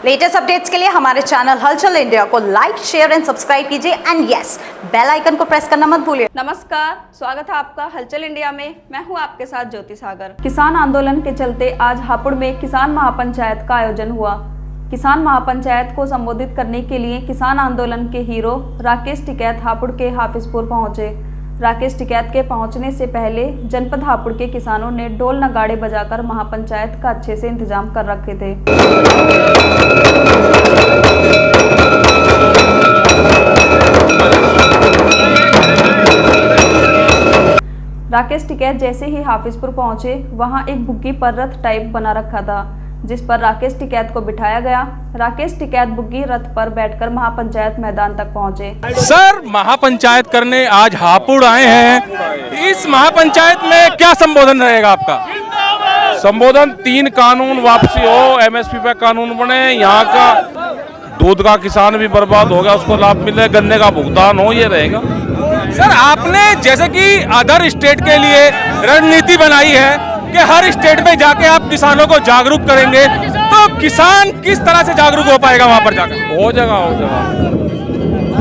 Latest updates के लिए हमारे चैनल हलचल इंडिया को लाइक, शेयर एंड सब्सक्राइब कीजिए एंड यस, बेल आइकन को प्रेस करना मत भूलिए। नमस्कार, स्वागत है आपका हलचल इंडिया में। मैं हूं आपके साथ ज्योति सागर। किसान आंदोलन के चलते आज हापुड़ में किसान महापंचायत का आयोजन हुआ। किसान महापंचायत को संबोधित करने के लिए किसान आंदोलन के हीरो राकेश टिकैत हापुड़ के हाफिजपुर पहुंचे। राकेश टिकैत के पहुंचने से पहले जनपद हापुड़ के किसानों ने ढोल नगाड़े बजाकर महापंचायत का अच्छे से इंतजाम कर रखे थे। राकेश टिकैत जैसे ही हाफिजपुर पहुंचे, वहां एक बुग्गी पर रथ टाइप बना रखा था, जिस पर राकेश टिकैत को बिठाया गया। राकेश टिकैत बुग्गी रथ पर बैठकर महापंचायत मैदान तक पहुंचे। सर, महापंचायत करने आज हापुड़ आए हैं, इस महापंचायत में क्या संबोधन रहेगा आपका? संबोधन 3 कानून वापसी हो, एमएसपी पे कानून बने, यहाँ का दूध का किसान भी बर्बाद हो गया, उसको लाभ मिले, गन्ने का भुगतान हो, ये रहेगा। सर, आपने जैसे कि अदर स्टेट के लिए रणनीति बनाई है कि हर स्टेट में जाके आप किसानों को जागरूक करेंगे, तो किसान किस तरह से जागरूक हो पाएगा वहां पर जाकर? हो जाएगा,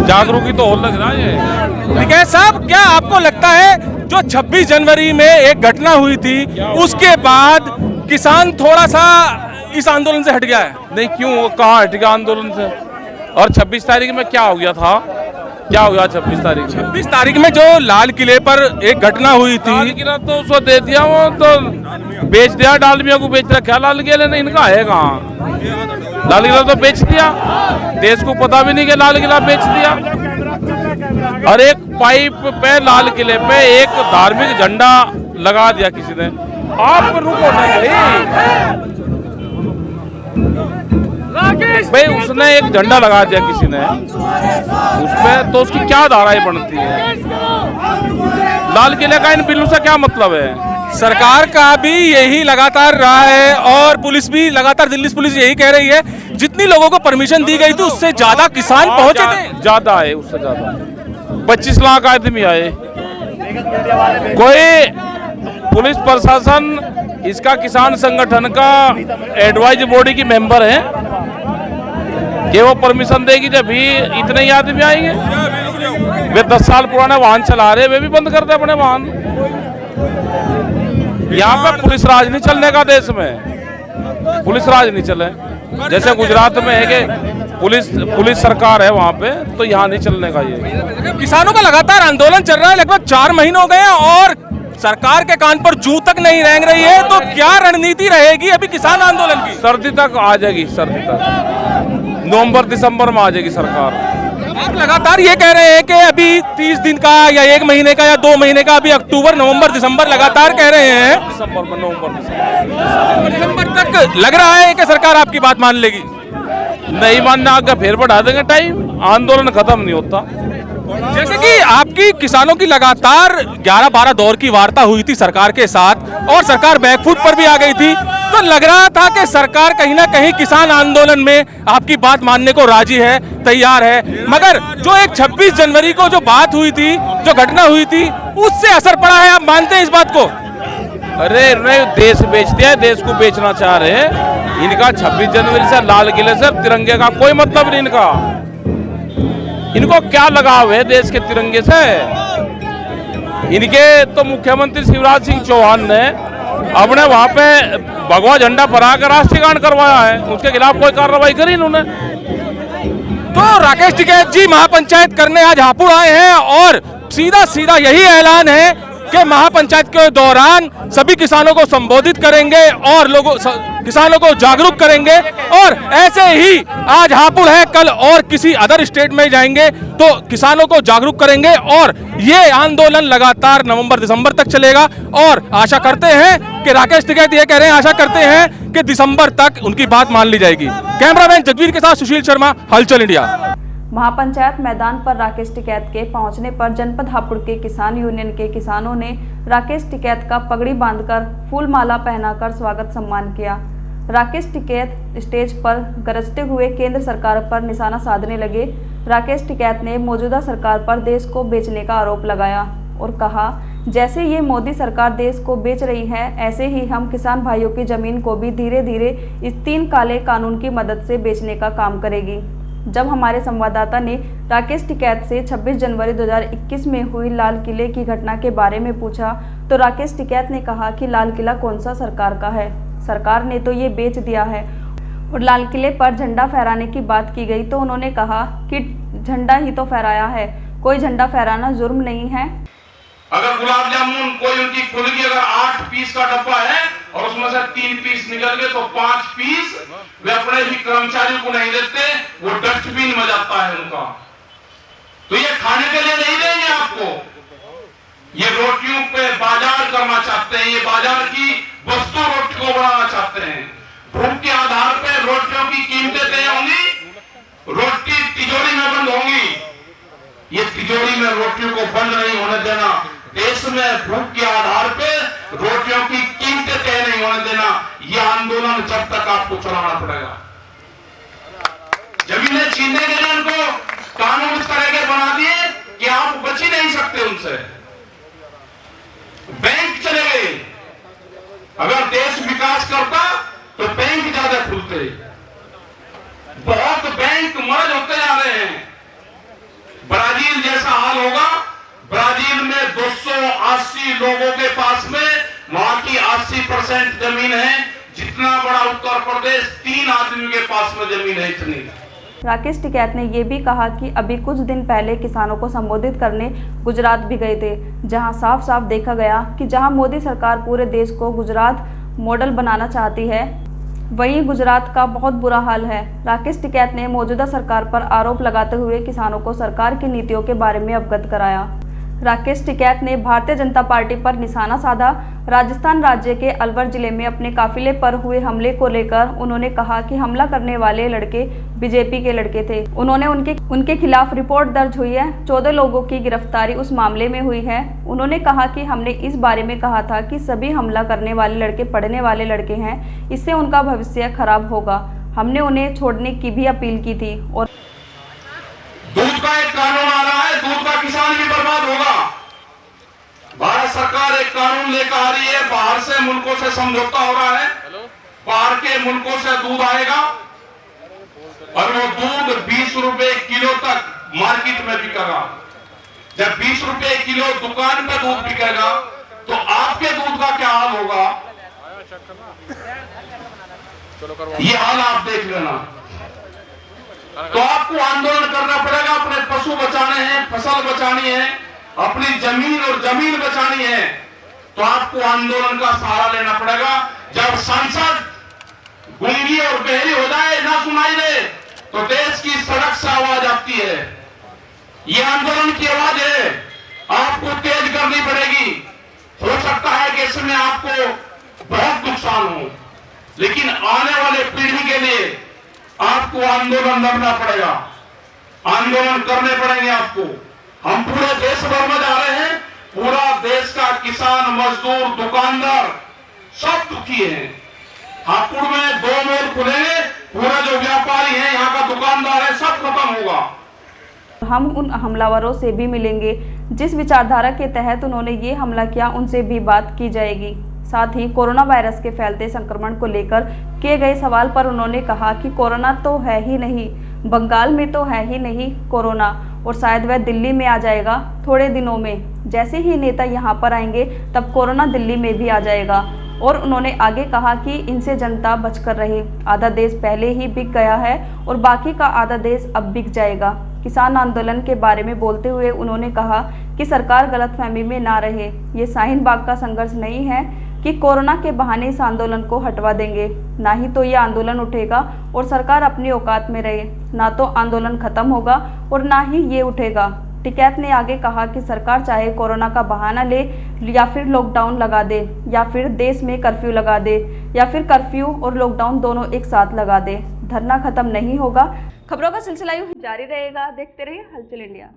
जागरूक ही तो हो लग रहा है। ठीक है साहब, क्या आपको लगता है जो 26 जनवरी में एक घटना हुई थी, उसके बाद किसान थोड़ा सा इस आंदोलन से हट गया है? नहीं, क्यों, कहाँ हट गया आंदोलन से? और 26 तारीख में क्या हो गया था? क्या हो गया 26 तारीख? 26 तारीख में जो लाल किले पर एक घटना हुई थी, लाल किला तो उसको दे दिया, वो तो बेच दिया, डालमिया को बेच रखा लाल किले ने, इनका है कहाँ? लाल किला तो बेच दिया, देश को पता भी नहीं कि लाल किला बेच दिया। और एक पाइप पे लाल किले पे एक धार्मिक झंडा लगा दिया किसी ने। आप रुको नहीं भाई, उसने एक झंडा लगा दिया किसी ने उसमें, तो उसकी क्या धाराएं बनती है? लाल किले का इन बिल्लों से क्या मतलब है? सरकार का भी यही लगातार रहा है और पुलिस भी लगातार, दिल्ली पुलिस यही कह रही है, जितनी लोगों को परमिशन दी गई थी उससे ज्यादा किसान पहुंचे थे। ज्यादा है, उससे ज्यादा 25 लाख आदमी आए। कोई पुलिस प्रशासन इसका किसान संगठन का एडवाइज बॉडी की मेंबर है कि वो परमिशन देगी जब भी इतने ही आदमी आएंगे? वे 10 साल पुराने वाहन चला रहे, वे भी बंद कर दे अपने वाहन। यहाँ पे पुलिस राज नहीं चलने का, देश में पुलिस राज नहीं चले। जैसे गुजरात में है कि पुलिस सरकार है वहाँ पे, तो यहाँ नहीं चलने का। ये किसानों का लगातार आंदोलन चल रहा है, लगभग 4 महीने हो गए हैं और सरकार के कान पर जू तक नहीं रेंग रही है, तो क्या रणनीति रहेगी अभी किसान आंदोलन की? सर्दी तक आ जाएगी, सर्दी तक नवंबर दिसंबर में आ जाएगी सरकार। आप लगातार ये कह रहे हैं कि अभी 30 दिन का या 1 महीने का या 2 महीने का, अभी अक्टूबर नवंबर दिसंबर लगातार कह रहे हैं। दिसंबर में, नवंबर दिसंबर तक लग रहा है कि सरकार आपकी बात मान लेगी? नहीं मानना, आगे फिर बढ़ा देंगे टाइम, आंदोलन खत्म नहीं होता। जैसे कि आपकी किसानों की लगातार 11-12 दौर की वार्ता हुई थी सरकार के साथ और सरकार बैकफुट पर भी आ गई थी, तो लग रहा था कि सरकार कहीं ना कहीं किसान आंदोलन में आपकी बात मानने को राजी है, तैयार है, मगर जो एक 26 जनवरी को जो बात हुई थी, जो घटना हुई थी, उससे असर पड़ा है। आप मानते हैं इस बात को? अरे नहीं, देश बेच दिया, देश को बेचना चाह रहे हैं। इनका 26 जनवरी से, लाल किले से, तिरंगे का कोई मतलब नहीं। इनको क्या लगाव है देश के तिरंगे से? इनके तो मुख्यमंत्री शिवराज सिंह चौहान ने अपने वहां पे भगवा झंडा फहरा कर राष्ट्रीय गान करवाया है, उसके खिलाफ कोई कार्रवाई करी इन्होंने? तो राकेश टिकैत जी महापंचायत करने आज हापुड़ आए हैं और सीधा सीधा यही ऐलान है कि महापंचायत के दौरान सभी किसानों को संबोधित करेंगे और किसानों को जागरूक करेंगे, और ऐसे ही आज हापुड़ है, कल और किसी अदर स्टेट में जाएंगे तो किसानों को जागरूक करेंगे और ये आंदोलन लगातार नवंबर दिसंबर तक चलेगा। और आशा करते हैं कि राकेश टिकैत ये कह रहे हैं, आशा करते हैं कि दिसंबर तक उनकी बात मान ली जाएगी। कैमरामैन जगवीर के साथ सुशील शर्मा, हलचल इंडिया। महापंचायत मैदान पर राकेश टिकैत के पहुंचने पर जनपद हापुड़ के किसान यूनियन के किसानों ने राकेश टिकैत का पगड़ी बांधकर फूल माला पहनाकर स्वागत सम्मान किया। राकेश टिकैत स्टेज पर गरजते हुए केंद्र सरकार पर निशाना साधने लगे। राकेश टिकैत ने मौजूदा सरकार पर देश को बेचने का आरोप लगाया और कहा जैसे ये मोदी सरकार देश को बेच रही है, ऐसे ही हम किसान भाइयों की जमीन को भी धीरे धीरे इस 3 काले कानून की मदद से बेचने का काम करेगी। जब हमारे संवाददाता ने राकेश टिकैत से 26 जनवरी 2021 में हुई लाल किले की घटना के बारे में पूछा तो राकेश टिकैत ने कहा कि लाल किला कौन सा सरकार का है, सरकार ने तो ये बेच दिया है। और लाल किले पर झंडा फहराने की बात की गई तो उन्होंने कहा कि झंडा ही तो फहराया है, कोई झंडा फहराना जुर्म नहीं है। अगर गुलाब जामुन कोई उनकी खुल गई, अगर 8 पीस का डब्बा है और उसमें से 3 पीस निकल गए तो 5 पीस वे अपने भी कर्मचारियों को नहीं देते, वो डस्टबिन में जाता है उनका। तो ये खाने के लिए नहीं देंगे आपको, ये रोटियों पे बाजार करना चाहते हैं, ये बाजार की वस्तु रोटी को बढ़ाना चाहते हैं। भूख के आधार पर रोटियों की कीमतें तय होंगी, रोटी तिजोरी में बंद होंगी। ये तिजोरी में रोटियों को बंद नहीं होने देना, देश में भूख के आधार पर रोटियों की कीमतें तय नहीं होने देना, यह आंदोलन जब तक आपको चलाना पड़ेगा। जमीनें छीनने के लिए उनको कानून इस तरह के बना दिए कि आप बच ही नहीं सकते उनसे। बैंक चले गए, अगर देश विकास करता तो बैंक ज्यादा खुलते, बहुत बैंक मर्ज होते जा रहे हैं। ब्राजील जैसा हाल होगा, ब्राजील में 280 लोगों के पास में वहां की 80% जमीन है, जितना बड़ा उत्तर प्रदेश 3 आदमियों के पास में जमीन है इतनी। राकेश टिकैत ने यह भी कहा कि अभी कुछ दिन पहले किसानों को संबोधित करने गुजरात भी गए थे, जहां साफ साफ देखा गया कि जहां मोदी सरकार पूरे देश को गुजरात मॉडल बनाना चाहती है, वहीं गुजरात का बहुत बुरा हाल है। राकेश टिकैत ने मौजूदा सरकार पर आरोप लगाते हुए किसानों को सरकार की नीतियों के बारे में अवगत कराया। राकेश टिकैत ने भारतीय जनता पार्टी पर निशाना साधा। राजस्थान राज्य के अलवर जिले में अपने काफिले पर हुए हमले को लेकर उन्होंने कहा कि हमला करने वाले लड़के बीजेपी के लड़के थे। उन्होंने उनके खिलाफ रिपोर्ट दर्ज हुई है, 14 लोगों की गिरफ्तारी उस मामले में हुई है। उन्होंने कहा कि हमने इस बारे में कहा था कि सभी हमला करने वाले लड़के पढ़ने वाले लड़के हैं, इससे उनका भविष्य खराब होगा। हमने उन्हें छोड़ने की भी अपील की थी। और दूध का एक कानून आ रहा है, दूध का किसान भी बर्बाद होगा। भारत सरकार एक कानून लेकर आ रही है, बाहर से मुल्कों से समझौता हो रहा है, बाहर के मुल्कों से दूध आएगा और वो दूध 20 रुपए किलो तक मार्केट में बिकेगा। जब 20 रुपए किलो दुकान पे दूध बिकेगा तो आपके दूध का क्या हाल होगा, ये हाल आप देख लेना। तो आपको आंदोलन करना पड़ेगा, अपने पशु बचाने हैं, फसल बचानी है, अपनी जमीन और जमीन बचानी है, तो आपको आंदोलन का सहारा लेना पड़ेगा। जब संसद गूंगी और बहरी हो जाए, ना सुनाई दे, तो देश की सड़क से आवाज आती है। ये आंदोलन की आवाज है, आपको तेज करनी पड़ेगी। हो सकता है कि इसमें आपको बहुत नुकसान हो, लेकिन आने वाले पीढ़ी के लिए आपको आंदोलन लड़ना पड़ेगा, आंदोलन करने पड़ेंगे आपको। हम पूरे देश भर में जा रहे हैं, पूरा देश का किसान, मजदूर, दुकानदार सब दुखी हैं। हापुड़ में 2 मोड़ खुलेंगे, पूरा जो व्यापारी है, यहाँ का दुकानदार है, सब खत्म होगा। हम उन हमलावरों से भी मिलेंगे जिस विचारधारा के तहत उन्होंने ये हमला किया, उनसे भी बात की जाएगी। साथ ही कोरोना वायरस के फैलते संक्रमण को लेकर किए गए सवाल पर उन्होंने कहा कि कोरोना तो है ही नहीं, बंगाल में तो है ही नहीं कोरोना, और शायद वह दिल्ली में आ जाएगा थोड़े दिनों में। जैसे ही नेता यहाँ पर आएंगे तब कोरोना दिल्ली में भी आ जाएगा। और उन्होंने आगे कहा कि इनसे जनता बचकर रहे, आधा देश पहले ही बिक गया है और बाकी का आधा देश अब बिक जाएगा। किसान आंदोलन के बारे में बोलते हुए उन्होंने कहा कि सरकार गलतफहमी में ना रहे, ये शाहीन बाग का संघर्ष नहीं है कि कोरोना के बहाने इस आंदोलन को हटवा देंगे, ना ही तो ये आंदोलन उठेगा और सरकार अपनी औकात में रहे, ना तो आंदोलन खत्म होगा और ना ही ये उठेगा। टिकैत ने आगे कहा कि सरकार चाहे कोरोना का बहाना ले या फिर लॉकडाउन लगा दे या फिर देश में कर्फ्यू लगा दे या फिर कर्फ्यू और लॉकडाउन दोनों एक साथ लगा दे, धरना खत्म नहीं होगा। खबरों का सिलसिला यूं जारी रहेगा, देखते रहिए हलचल इंडिया।